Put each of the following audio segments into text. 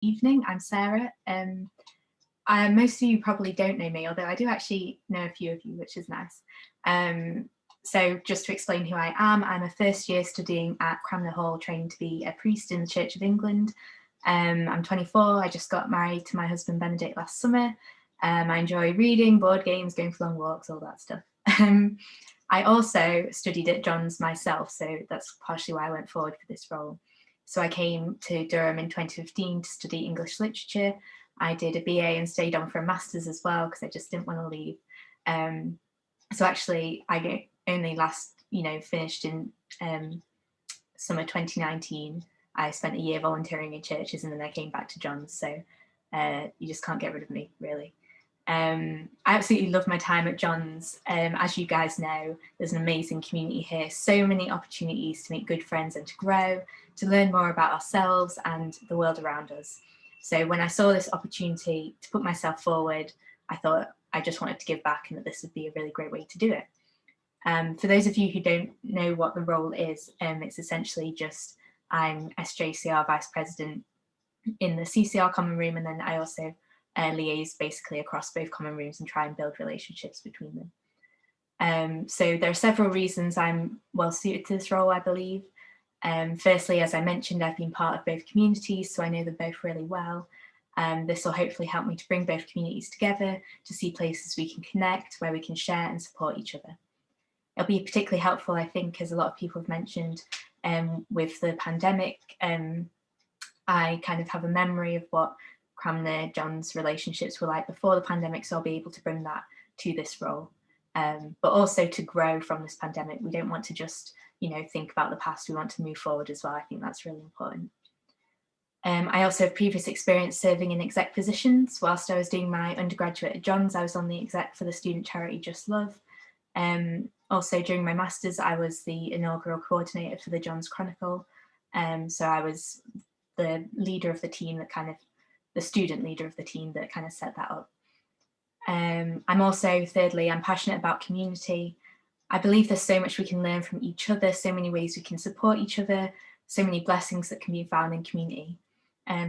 Evening, I'm Sarah. Most of you probably don't know me, although I do actually know a few of you, which is nice. So just to explain who I am, I'm a first year studying at Cranmer Hall, trained to be a priest in the Church of England. I'm 24, I just got married to my husband Benedict last summer. I enjoy reading, board games, going for long walks, all that stuff. I also studied at John's myself, so that's partially why I went forward for this role. So I came to Durham in 2015 to study English literature. I did a BA and stayed on for a master's as well because I just didn't want to leave. So actually, I only finished in summer 2019. I spent a year volunteering in churches and then I came back to John's. So you just can't get rid of me, really. I absolutely love my time at John's. As you guys know, there's an amazing community here, so many opportunities to make good friends and to grow, to learn more about ourselves and the world around us. So when I saw this opportunity to put myself forward, I thought I just wanted to give back and that this would be a really great way to do it. For those of you who don't know what the role is, it's essentially just I'm SJCR Vice President in the CCR Common Room, and then I also liaise basically across both common rooms and try and build relationships between them. So there are several reasons I'm well suited to this role, I believe. Firstly, as I mentioned, I've been part of both communities, so I know them both really well. This will hopefully help me to bring both communities together, to see places we can connect, where we can share and support each other. It'll be particularly helpful, I think, as a lot of people have mentioned, with the pandemic. I kind of have a memory of what Cranmer John's relationships were like before the pandemic, so I'll be able to bring that to this role. But also to grow from this pandemic. We don't want to just, think about the past, we want to move forward as well. I think that's really important. I also have previous experience serving in exec positions. Whilst I was doing my undergraduate at John's, I was on the exec for the student charity Just Love. Also during my masters, I was the inaugural coordinator for the John's Chronicle. So I was the leader of the team the student leader of the team that kind of set that up. I'm also, thirdly, I'm passionate about community. I believe there's so much we can learn from each other, so many ways we can support each other, so many blessings that can be found in community.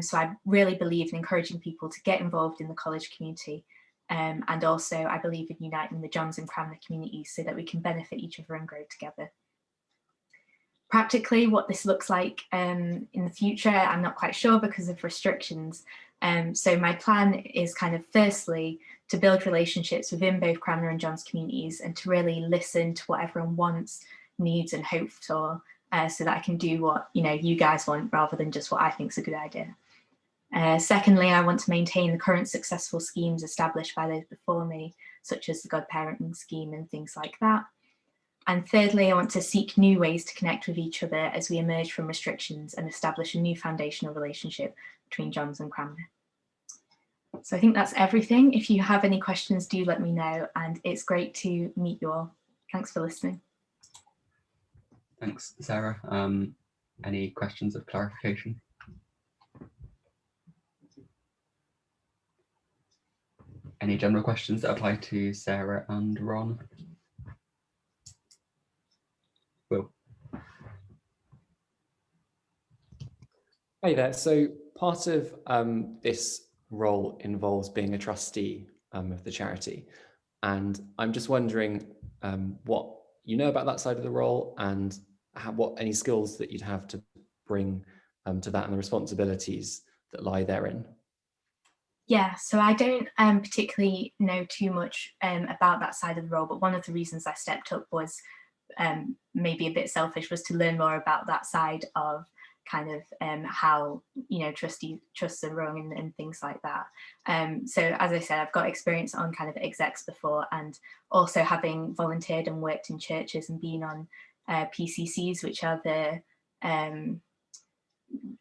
So I really believe in encouraging people to get involved in the college community. And also I believe in uniting the Johns and Cranmer communities so that we can benefit each other and grow together. Practically what this looks like in the future, I'm not quite sure because of restrictions. So my plan is kind of firstly to build relationships within both Cranmer and John's communities and to really listen to what everyone wants, needs and hopes for, so that I can do what you guys want rather than just what I think is a good idea. Secondly, I want to maintain the current successful schemes established by those before me, such as the godparenting scheme and things like that. And thirdly, I want to seek new ways to connect with each other as we emerge from restrictions and establish a new foundational relationship between John's and Cranmer. So I think that's everything. If you have any questions, do let me know, and it's great to meet you all. Thanks for listening. Thanks, Sarah. Any questions of clarification? Any general questions that apply to Sarah and Ron? Will. Hey there. So part of this role involves being a trustee of the charity. And I'm just wondering what you know about that side of the role and what any skills that you'd have to bring to that and the responsibilities that lie therein. Yeah, so I don't particularly know too much about that side of the role, but one of the reasons I stepped up was maybe a bit selfish, was to learn more about that side of kind of how trusts are run and things like that. So as I said, I've got experience on kind of execs before, and also having volunteered and worked in churches and been on PCCs, which are the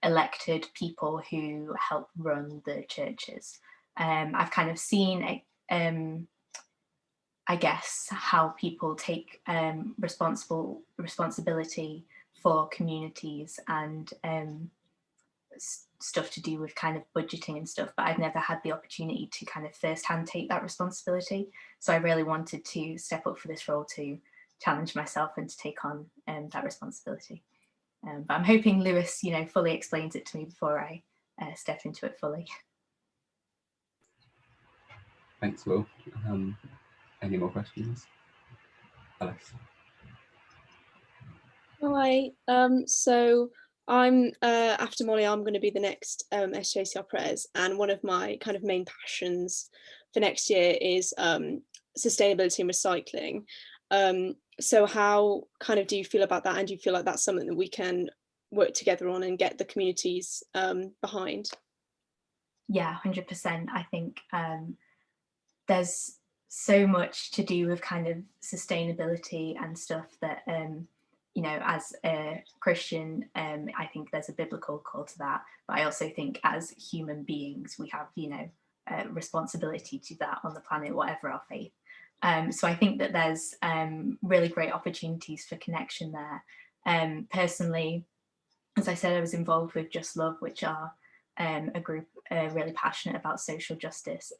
elected people who help run the churches. I've kind of seen I guess how people take responsibility for communities and stuff to do with kind of budgeting and stuff, but I've never had the opportunity to kind of firsthand take that responsibility. So I really wanted to step up for this role to challenge myself and to take on that responsibility. But I'm hoping Lewis, fully explains it to me before I step into it fully. Thanks, Will. Any more questions? Alice. Hi. So I'm after Molly, I'm going to be the next SJCR Pres, and one of my kind of main passions for next year is sustainability and recycling. So how kind of do you feel about that, and do you feel like that's something that we can work together on and get the communities behind? Yeah, 100%. I think there's so much to do with kind of sustainability and stuff that, you know, as a Christian, I think there's a biblical call to that. But I also think as human beings, we have, you know, a responsibility to that on the planet, whatever our faith. So I think that there's really great opportunities for connection there. Personally, as I said, I was involved with Just Love, which are a group really passionate about social justice,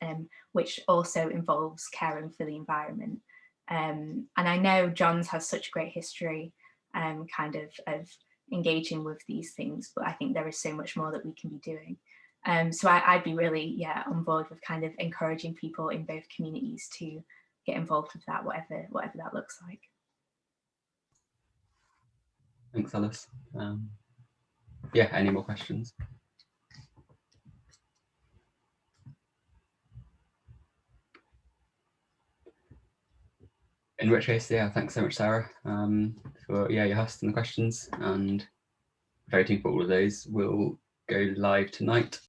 which also involves caring for the environment. And I know John's has such a great history kind of engaging with these things, but I think there is so much more that we can be doing. So I'd be really, on board with kind of encouraging people in both communities to get involved with that, whatever that looks like. Thanks, Alice. Yeah, any more questions? In which case, yeah, thanks so much, Sarah, for your Hust and the questions, and voting for all of those will go live tonight.